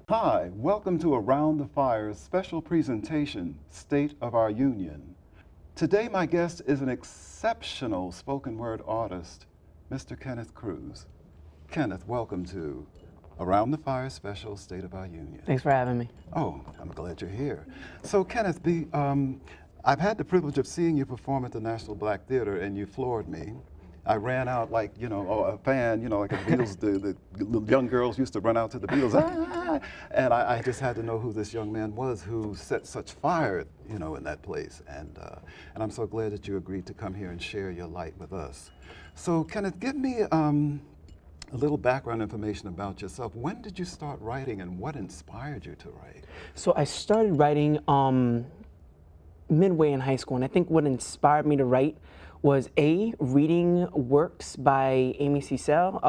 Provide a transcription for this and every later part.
Hi, welcome to Around the Fire's special presentation, State of Our Union. Today my guest is an exceptional spoken word artist, Mr. Kenneth Cruz. Kenneth, welcome to Around the Fire special, State of Our Union. Thanks for having me. Oh, I'm glad you're here. So Kenneth, I've had the privilege of seeing you perform at the National Black Theater and you floored me. I ran out like, a fan, like the Beatles, the young girls used to run out to the Beatles, and I just had to know who this young man was who set such fire, in that place. And I'm so glad that you agreed to come here and share your light with us. So Kenneth, give me a little background information about yourself. When did you start writing and what inspired you to write? So I started writing midway in high school, and I think what inspired me to write was reading works by Amy Cecil,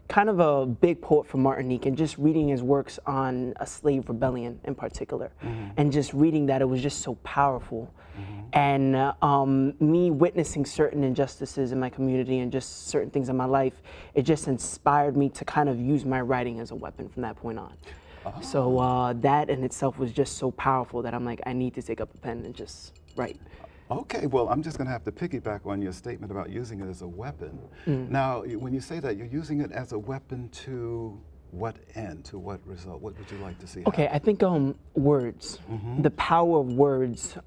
kind of a big poet from Martinique, and just reading his works on a slave rebellion in particular, and just reading that, it was just so powerful. And me witnessing certain injustices in my community and just certain things in my life, it just inspired me to kind of use my writing as a weapon from that point on. So that in itself was just so powerful that I'm like, I need to take up a pen and just write. Okay, well, I'm just going to have to piggyback on your statement about using it as a weapon. Now, when you say that, you're using it as a weapon to what end, to what result? What would you like to see happen? Okay, I think words, the power of words.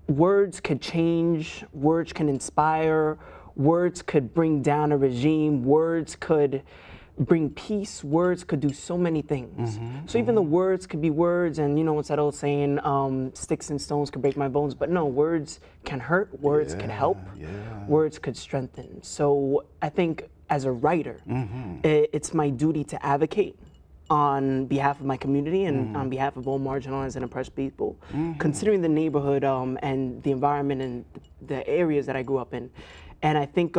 Words could change, words can inspire, words could bring down a regime, words could bring peace, words could do so many things. So even the words could be words, and what's that old saying, sticks and stones could break my bones, but no, words can hurt, words can help, words could strengthen. So I think as a writer, it's my duty to advocate on behalf of my community and on behalf of all marginalized and oppressed people, considering the neighborhood and the environment and the areas that I grew up in. And I think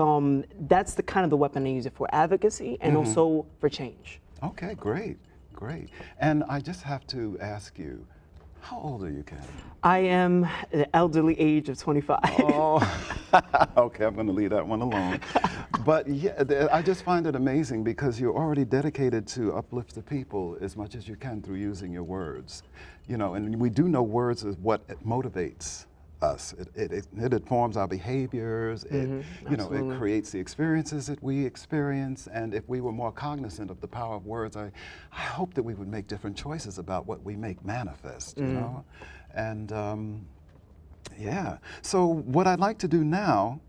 that's the kind of the weapon I use it for, advocacy and also for change. Okay, great, great. And I just have to ask you, how old are you, Ken? I am the elderly age of 25. Oh, okay, I'm going to leave that one alone. But yeah, I just find it amazing because you're already dedicated to uplift the people as much as you can through using your words. And we do know words is what motivates us. It informs our behaviors. It creates the experiences that we experience. And if we were more cognizant of the power of words, I hope that we would make different choices about what we make manifest. And yeah. So what I'd like to do now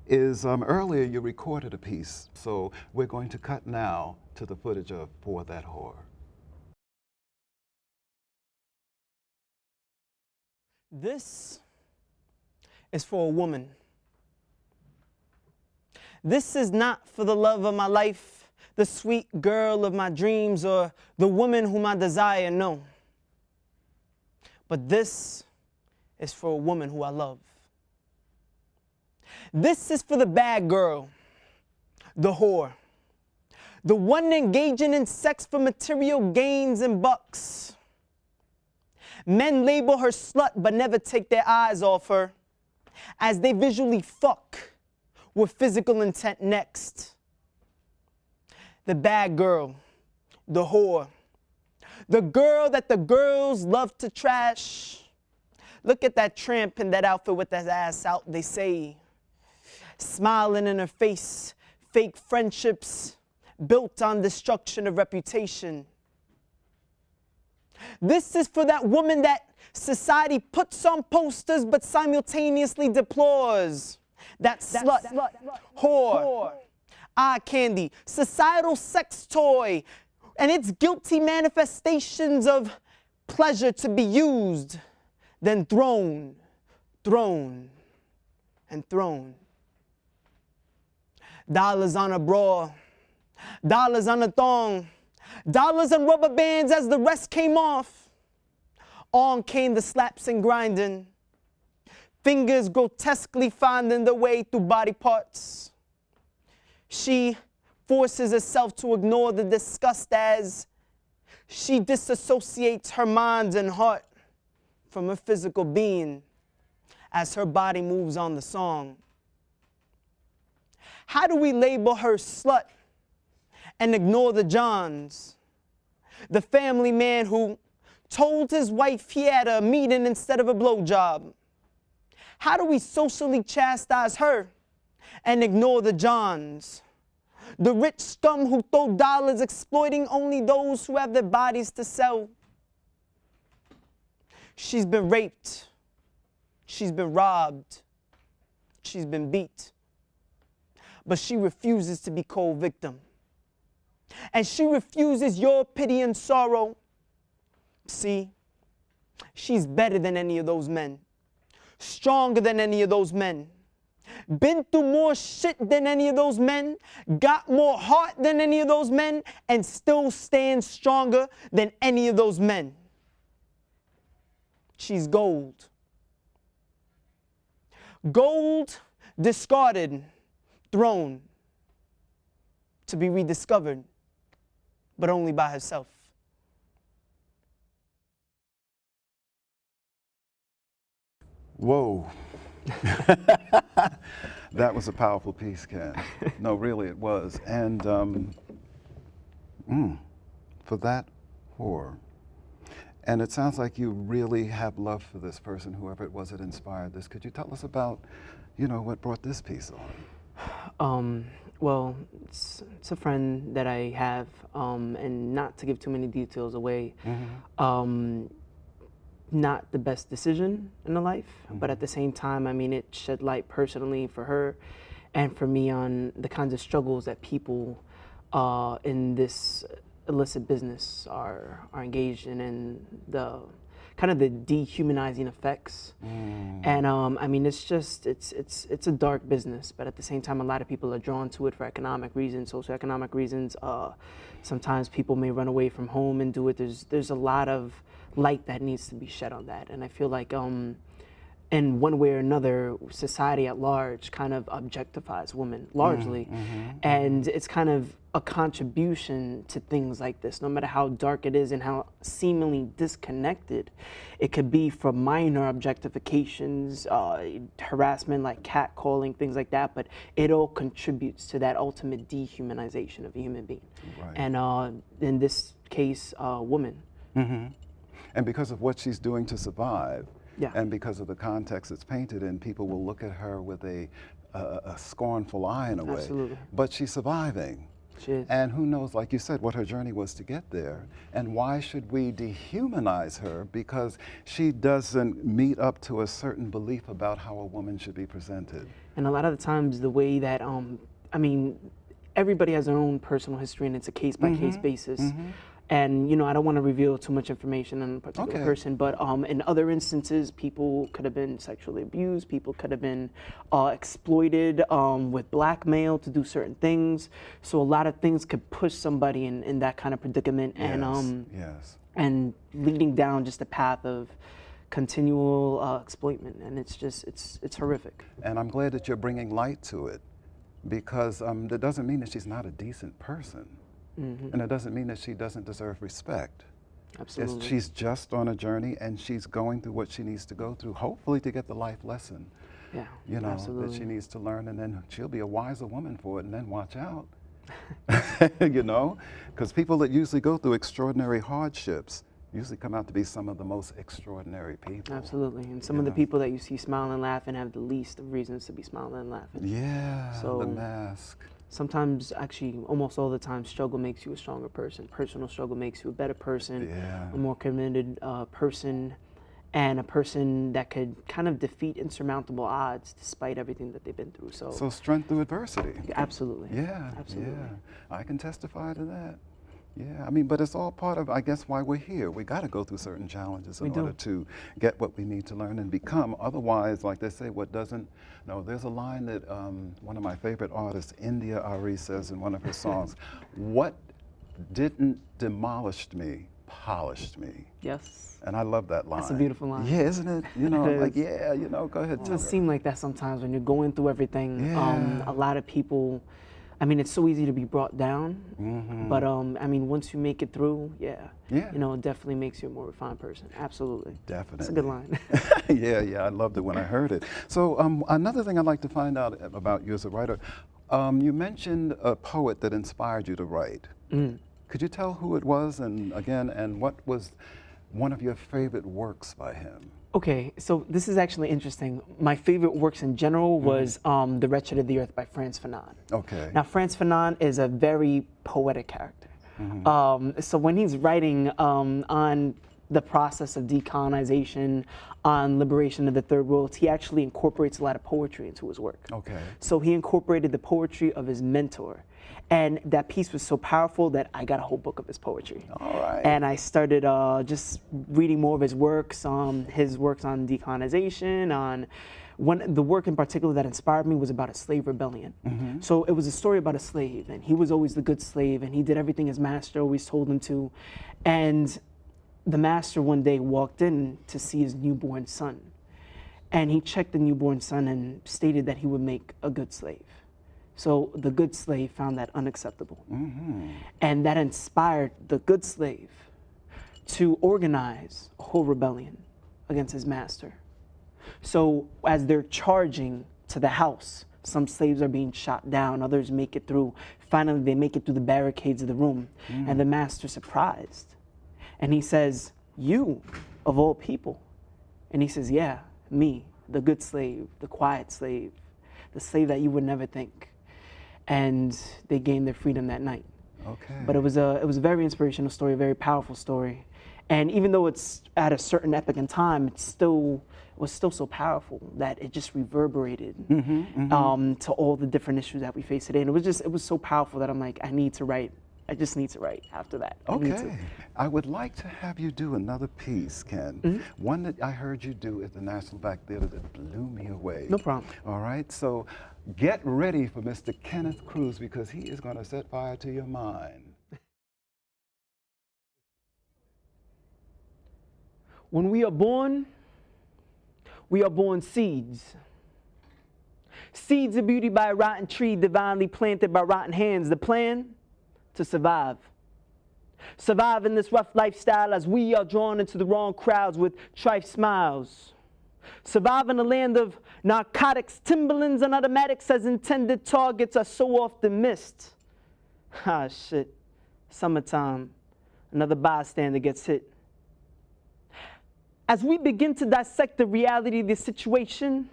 is earlier you recorded a piece, so we're going to cut now to the footage of For That Whore. This is for a woman. This is not for the love of my life, the sweet girl of my dreams, or the woman whom I desire, no. But this is for a woman who I love. This is for the bad girl, the whore, the one engaging in sex for material gains and bucks. Men label her slut but never take their eyes off her, as they visually fuck with physical intent next. The bad girl, the whore, the girl that the girls love to trash. Look at that tramp in that outfit with that ass out, they say. Smiling in her face, fake friendships built on destruction of reputation. This is for that woman that society puts on posters but simultaneously deplores. That slut, whore, eye candy, societal sex toy, and its guilty manifestations of pleasure to be used, then thrown, and thrown. Dollars on a bra, dollars on a thong, dollars on rubber bands as the rest came off. On came the slaps and grinding, fingers grotesquely finding their way through body parts. She forces herself to ignore the disgust as she disassociates her mind and heart from her physical being as her body moves on the song. How do we label her slut and ignore the Johns. The family man who told his wife he had a meeting instead of a blowjob. How do we socially chastise her and ignore the Johns? The rich scum who throw dollars exploiting only those who have their bodies to sell. She's been raped. She's been robbed. She's been beat. But she refuses to be called victim. And she refuses your pity and sorrow. See, she's better than any of those men. Stronger than any of those men. Been through more shit than any of those men. Got more heart than any of those men. And still stands stronger than any of those men. She's gold. Gold discarded, thrown, to be rediscovered, but only by herself. Whoa. That was a powerful piece, Ken. No, really, it was. And for that whore. And it sounds like you really have love for this person, whoever it was that inspired this. Could you tell us about, what brought this piece on? Well, it's a friend that I have, and not to give too many details away, not the best decision in the life, but at the same time, I mean, it shed light personally for her and for me on the kinds of struggles that people in this illicit business are engaged in, and the kind of the dehumanizing effects. And I mean, it's a dark business, but at the same time, a lot of people are drawn to it for economic reasons, socioeconomic reasons. Sometimes people may run away from home and do it. There's a lot of light that needs to be shed on that, and I feel like in one way or another, society at large kind of objectifies women largely, and it's kind of a contribution to things like this, no matter how dark it is and how seemingly disconnected it could be from minor objectifications, harassment like catcalling, things like that, but it all contributes to that ultimate dehumanization of a human being. Right. And in this case, woman. And because of what she's doing to survive, Yeah. and because of the context it's painted in, people will look at her with a scornful eye in a way. Absolutely. But she's surviving. She is. And who knows, like you said, what her journey was to get there. And why should we dehumanize her because she doesn't meet up to a certain belief about how a woman should be presented? And a lot of the times the way that, I mean, everybody has their own personal history and it's a case-by-case basis. And, I don't want to reveal too much information on a particular person, but in other instances, people could have been sexually abused, people could have been exploited with blackmail to do certain things. So a lot of things could push somebody in that kind of predicament, and leading down just a path of continual exploitment. And it's horrific. And I'm glad that you're bringing light to it, because that doesn't mean that she's not a decent person. And it doesn't mean that she doesn't deserve respect. Absolutely. She's just on a journey, and she's going through what she needs to go through, hopefully to get the life lesson, absolutely. that she needs to learn, and then she'll be a wiser woman for it, and then watch out. Because people that usually go through extraordinary hardships usually come out to be some of the most extraordinary people. Absolutely. And some of the people that you see smiling and laughing have the least of reasons to be smiling and laughing. Yeah, So, the mask. Sometimes, actually, almost all the time, struggle makes you a stronger person. Personal struggle makes you a better person, a more committed person, and a person that could kind of defeat insurmountable odds despite everything that they've been through. So strength through adversity. Absolutely. Yeah, Absolutely. yeah. I can testify to that. Yeah, I mean, but it's all part of, I guess, why we're here. We got to go through certain challenges in order to get what we need to learn and become. Otherwise, like they say, what doesn't, no, there's a line that one of my favorite artists, India Ari, says in one of her songs, what didn't demolish me, polished me. Yes. And I love that line. That's a beautiful line. Yeah, isn't it? Like, yeah, go ahead. It does seem like that sometimes when you're going through everything. A lot of people, I mean, it's so easy to be brought down, but I mean, once you make it through, it definitely makes you a more refined person. Absolutely. Definitely. That's a good line. Yeah, I loved it when I heard it. So another thing I'd like to find out about you as a writer, You mentioned a poet that inspired you to write. Could you tell who it was, and again, and what was one of your favorite works by him? Okay, so this is actually interesting. My favorite works in general was The Wretched of the Earth by Frantz Fanon. Okay. Now, Frantz Fanon is a very poetic character. So when he's writing on the process of decolonization, on liberation of the third world, he actually incorporates a lot of poetry into his work. Okay. So he incorporated the poetry of his mentor. And that piece was so powerful that I got a whole book of his poetry. All right. And I started just reading more of his works on decolonization, the work in particular that inspired me was about a slave rebellion. So it was a story about a slave, and he was always the good slave, and he did everything his master always told him to. And the master one day walked in to see his newborn son. And he checked the newborn son and stated that he would make a good slave. So the good slave found that unacceptable. And that inspired the good slave to organize a whole rebellion against his master. So as they're charging to the house, some slaves are being shot down, others make it through. Finally, they make it through the barricades of the room, and the master's surprised. And he says, "You, of all people?" And he says, "Yeah, me, the good slave, the quiet slave, the slave that you would never think." And they gained their freedom that night. Okay. But it was a very inspirational story, a very powerful story. And even though it's at a certain epoch in time, it was still so powerful that it just reverberated to all the different issues that we face today. And it was so powerful that I'm like, I need to write. I just need to write after that. Okay. I would like to have you do another piece, Ken. One that I heard you do at the National Black Theater that blew me away. No problem. All right, so get ready for Mr. Kenneth Cruz, because he is going to set fire to your mind. When we are born seeds. Seeds of beauty by a rotten tree divinely planted by rotten hands. The plan? To survive. Survive in this rough lifestyle as we are drawn into the wrong crowds with trite smiles. Survive in a land of narcotics, Timberlands, and automatics as intended targets are so often missed. Ah, shit. Summertime. Another bystander gets hit. As we begin to dissect the reality of this situation,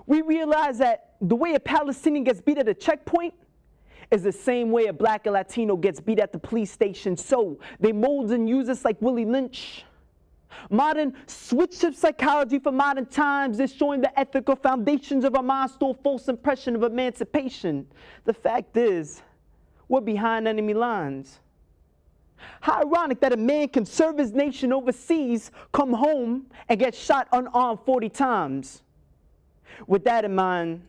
we realize that the way a Palestinian gets beat at a checkpoint is the same way a black and Latino gets beat at the police station. So they mold and use us like Willie Lynch. Modern switch-shift psychology for modern times, destroying the ethical foundations of our minds through a false impression of emancipation. The fact is, we're behind enemy lines. How ironic that a man can serve his nation overseas, come home, and get shot unarmed 40 times. With that in mind,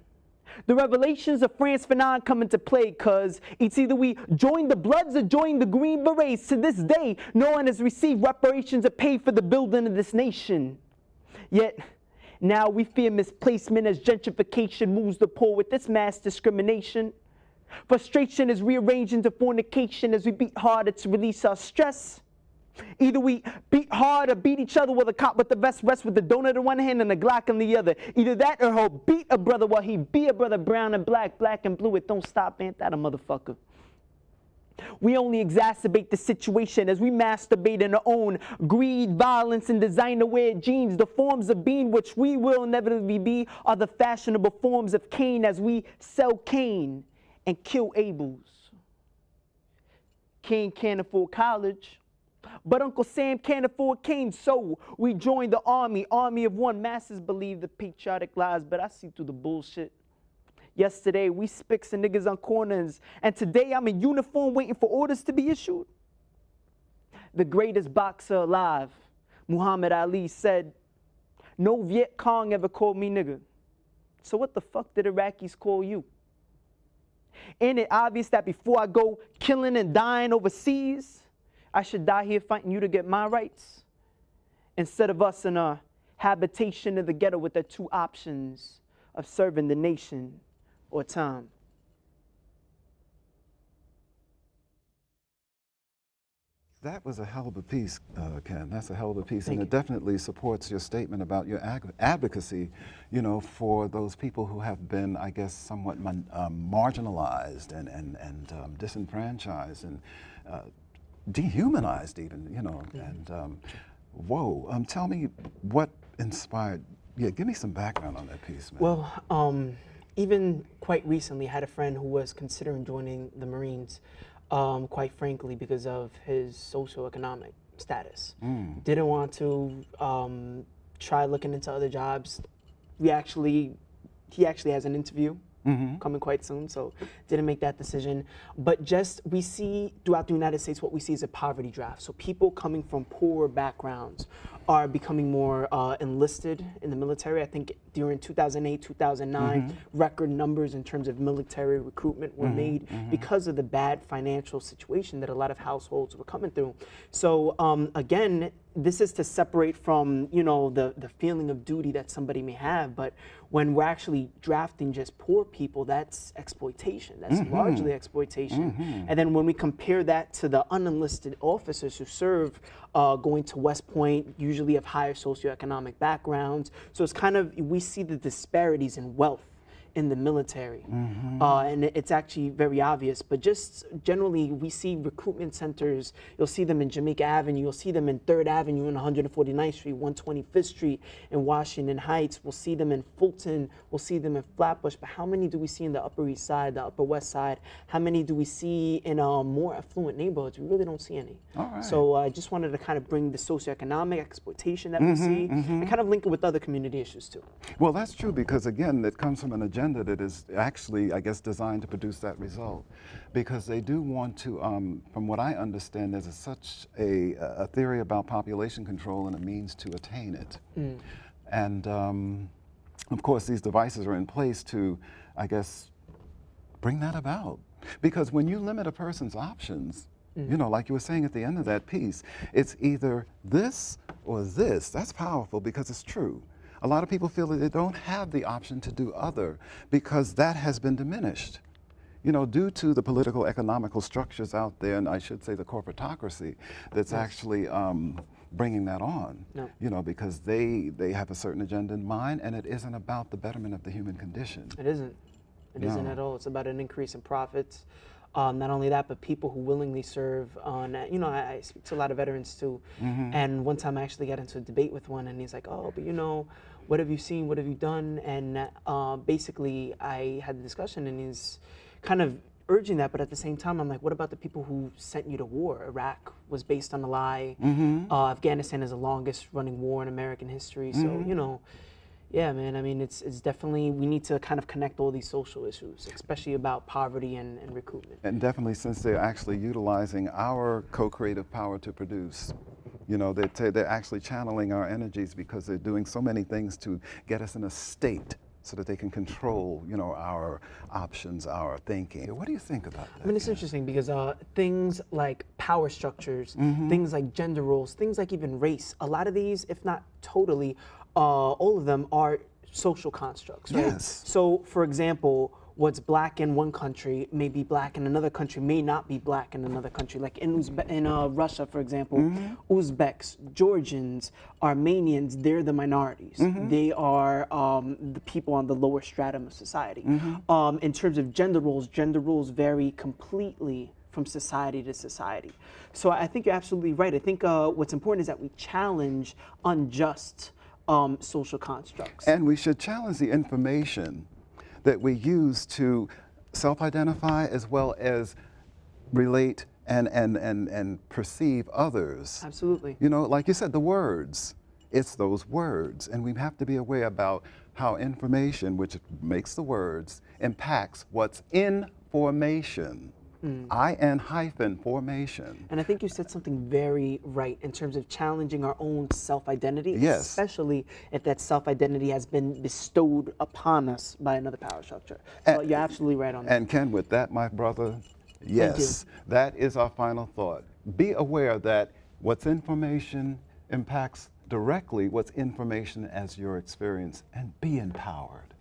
the revelations of Frantz Fanon come into play, because it's either we join the Bloods or join the Green Berets. To this day, no one has received reparations or paid for the building of this nation. Yet, now we fear misplacement as gentrification moves the poor with this mass discrimination. Frustration is rearranged into fornication as we beat harder to release our stress. Either we beat hard or beat each other with a cop with the vest rests with the donut in one hand and a Glock in the other. Either that or he'll beat a brother while he be a brother, brown and black, black and blue. It don't stop, ain't that a motherfucker? We only exacerbate the situation as we masturbate in our own greed, violence, and designer-wear jeans. The forms of being which we will inevitably be are the fashionable forms of Cain as we sell Cain and kill Abels. Cain can't afford college, but Uncle Sam can't afford Cain, so we join the army of one. Masses believe the patriotic lies, but I see through the bullshit. Yesterday, we spicks and niggas on corners, and today I'm in uniform waiting for orders to be issued. The greatest boxer alive, Muhammad Ali, said, "No Viet Cong ever called me nigga. So what the fuck did Iraqis call you?" Ain't it obvious that before I go killing and dying overseas, I should die here fighting you to get my rights? Instead of us in a habitation in the ghetto with the two options of serving the nation or time. That was a hell of a piece, Ken. That's a hell of a piece, Thank and you. it definitely supports your statement about your advocacy, you know, for those people who have been, I guess, somewhat marginalized and disenfranchised and dehumanized, even, you know. And whoa, tell me what inspired. Yeah, give me some background on that piece, man. Well, even quite recently, I had a friend who was considering joining the Marines, quite frankly, because of his socioeconomic status. Didn't want to try looking into other jobs. He actually has an interview coming quite soon, so didn't make that decision. But just, we see throughout the United States, what we see is a poverty draft. So people coming from poorer backgrounds are becoming more enlisted in the military. I think during 2008, 2009, record numbers in terms of military recruitment were made because of the bad financial situation that a lot of households were coming through. So again, this is to separate from, you know, the feeling of duty that somebody may have, but when we're actually drafting just poor people, that's exploitation. That's largely exploitation. And then when we compare that to the unenlisted officers who serve, going to West Point, usually of higher socioeconomic backgrounds. So it's kind of, we see the disparities in wealth in the military. And it's actually very obvious, but just generally we see recruitment centers, you'll see them in Jamaica Avenue, you'll see them in 3rd Avenue and 149th Street, 125th Street in Washington Heights, we'll see them in Fulton, we'll see them in Flatbush, but how many do we see in the Upper East Side, the Upper West Side? How many do we see in more affluent neighborhoods? We really don't see any. All right. So I just wanted to kind of bring the socioeconomic exploitation that we see and kind of link it with other community issues too. Well, that's true because, again, it comes from an agenda that is actually, I guess, designed to produce that result. Because they do want to, from what I understand, there's such a theory about population control and a means to attain it. And, of course, these devices are in place to, I guess, bring that about. Because when you limit a person's options, you know, like you were saying at the end of that piece, it's either this or this. That's powerful because it's true. A lot of people feel that they don't have the option to do other because that has been diminished. You know, due to the political economical structures out there, and I should say the corporatocracy that's actually bringing that on. You know, because they have a certain agenda in mind, and it isn't about the betterment of the human condition. It isn't. It isn't at all. It's about an increase in profits. Not only that, but people who willingly serve on, you know, I speak to a lot of veterans too. And one time I actually got into a debate with one and he's like, oh, but you know, what have you seen? What have you done? And basically I had the discussion and he's kind of urging that, but at the same time, I'm like, what about the people who sent you to war? Iraq was based on a lie. Afghanistan is the longest running war in American history. So, you know, yeah, man, I mean, it's definitely, we need to kind of connect all these social issues, especially about poverty and recruitment. And definitely since they're actually utilizing our co-creative power to produce. You know, they're actually channeling our energies because they're doing so many things to get us in a state so that they can control, you know, our options, our thinking. What do you think about that? I mean, it's interesting because things like power structures, things like gender roles, things like even race, a lot of these, if not totally, all of them are social constructs, right? Yes. So, for example, what's black in one country may be black in another country, may not be black in another country. Like in Russia, for example, Uzbeks, Georgians, Armenians, they're the minorities. They are the people on the lower stratum of society. In terms of gender roles vary completely from society to society. So I think you're absolutely right. I think what's important is that we challenge unjust social constructs. And we should challenge the information that we use to self-identify as well as relate and perceive others. Absolutely. You know, like you said, the words, it's those words. And we have to be aware about how information, which makes the words, impacts what's in formation. IN-formation. And I think you said something very right in terms of challenging our own self-identity, Yes. especially if that self-identity has been bestowed upon us by another power structure. So you're absolutely right on that. And Ken, with that, my brother, yes, that is our final thought. Be aware that what's information impacts directly what's information as your experience, and be empowered.